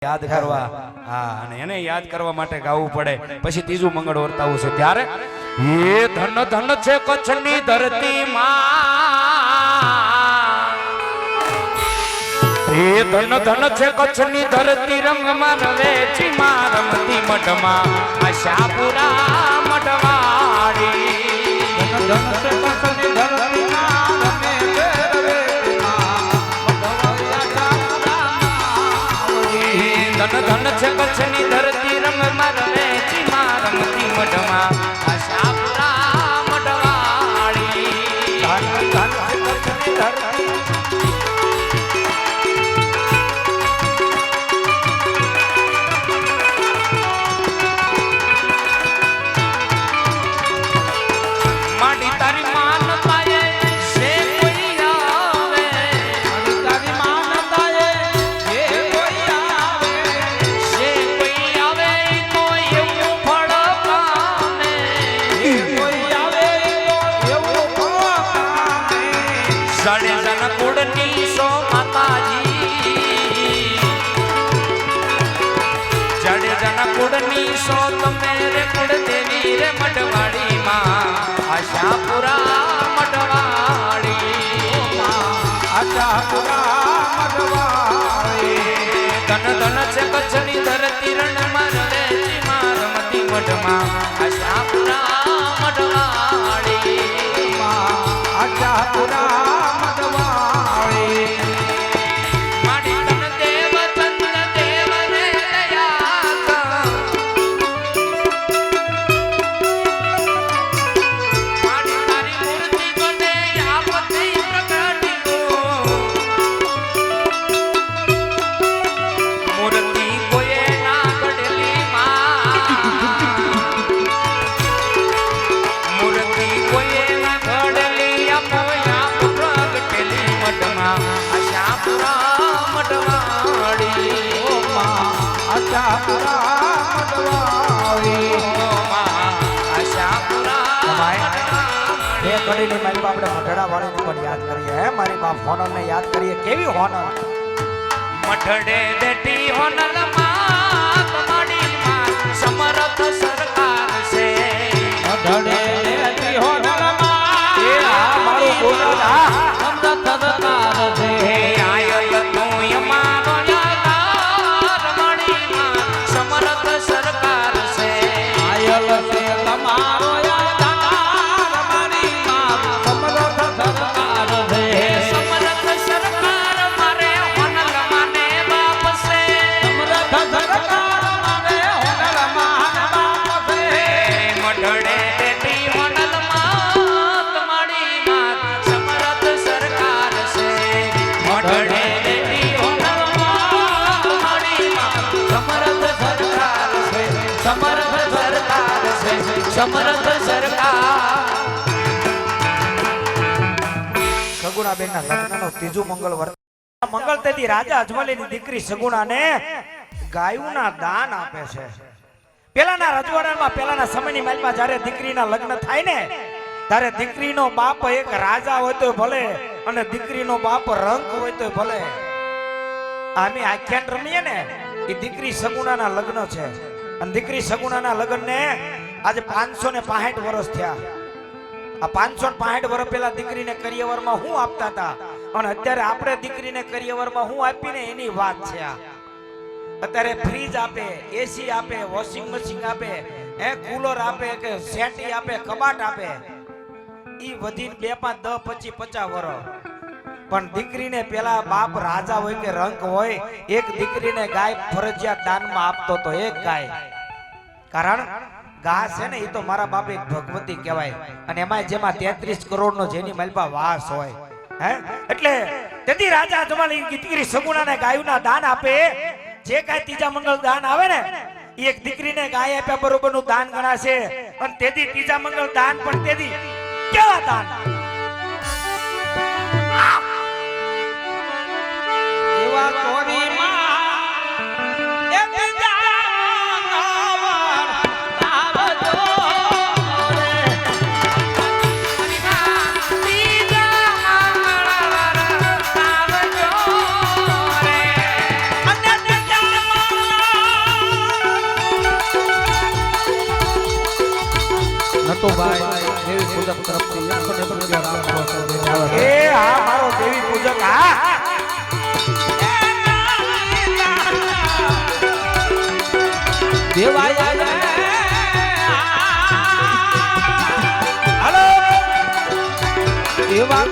યાદ કરવા હા અને એને યાદ કરવા માટે ગાવું પડે પછી ત્રીજું મંગળ વર્તાવું છે ત્યારે એ ધન ધન છે કચ્છની ધરતી માં એ ધન ધન છે કચ્છની ધરતી રંગમાં રવે ચીમા રમતી મઢમાં આશાપુરા મઢવાડી ધન ધન છે કચ્છની ધરતી માં રમે રવે ધન ધન છે કચ્છની ધરતી રંગમાં રવે ચીમા રમતી મઢમાં આશાપુરા મઢવાડી ધન ધન છે કચ્છની ધરતી માડી તારી માનતા એ સે કોઈ આવે માડી તારી માનતા એ સે કોઈ આવે સે કોઈ આવે તો એવું ફળ પામે સે કોઈ આવે તો એવું ફળ પામે સડે જન કુળની સો માતાજી જડે જન કુળની સો તમે રે કુળ દેવી રે મઢવાડી માં આશાપુરા મઢવાડી આશાપુરા મઢવાડી ધન ધન છે કચ્છની ધરતી રણમાં રવે ચીમા રમતી મઢમાં આશાપુરા મઢવાડી આશાપુરા મઢવાડી માડી તન દેવ ચંદ્ર દેવ રે દયા યાદ કરીએ હે મારી બાપ હોનલ ને યાદ કરીએ કેવી હોનલ મઠડે બેટી હોનલ માં તમારી માં સમરથ સરકાર છે મઠડે બેટી હોનલ માં એ આ મારું બોલ આ સમરથ સરકાર છે આયલ તું અમારો યાદાર મારી માં સમરથ સરકાર છે આયલ છે તમારો સમરથ સરકાર સગુણાબેન ના લગ્નનો ત્રીજું મંગળ વર્ત મંગળ તેથી રાજા અજમલીની દીકરી સગુણાને ગાયુંના દાન આપે છે પેલાના રજવાડામાં પેલાના સમયની માલમાં જ્યારે દીકરીના લગ્ન થાય ને ત્યારે દીકરીનો બાપ એક રાજા હોય તો ભલે અને દીકરીનો બાપ રંક હોય તો ભલે આમે આખ્યાન રમીએ ને એ દીકરી સગુણાના લગ્ન છે અને દીકરી સગુણાના લગ્નને આજે 565 વર્ષ થયા આ 565 વર્ષ પહેલા દીકરીને કરિયવરમાં હું આપતા હતા અને અત્યારે આપણે દીકરીને કરિયવરમાં હું આપીને એની વાત છે આ અત્યારે ફ્રીજ આપે એસી આપે વોશિંગ મશીન આપે કુલર આપે કે સેટી આપે કબાટ આપે ઈ વધીને 2 5 10 25 50 વર્ષ પણ દીકરીને પેલા બાપ રાજા હોય કે રંક હોય એક દીકરીને ગાય ફરજિયાત દાનમાં આપતો તો એક ગાય કારણ ગા છે ને એ તો મારા બાપે ભગવતી કહેવાય અને એમાં જેમાં 33 કરોડનો જેની માલપા વાસ હોય હે એટલે તેથી રાજા અજમલી દીકરી સગુણાને ગાયુંના દાન આપે જે કાંઈ ત્રીજા મંગળ દાન આવે ને એ એક દીકરીને ગાય આપ્યા બરોબરનું દાન ગણાશે અને તેથી ત્રીજા મંગળ દાન પણ તેથી કેવા દાન એવા કોરી નટુભાઈ દેવી પૂજક તરફથી 101 રૂપિયા રામ ભરોસે ભેટ આવે એ હા મારો દેવી પૂજક હા દેવાય હાલો એવા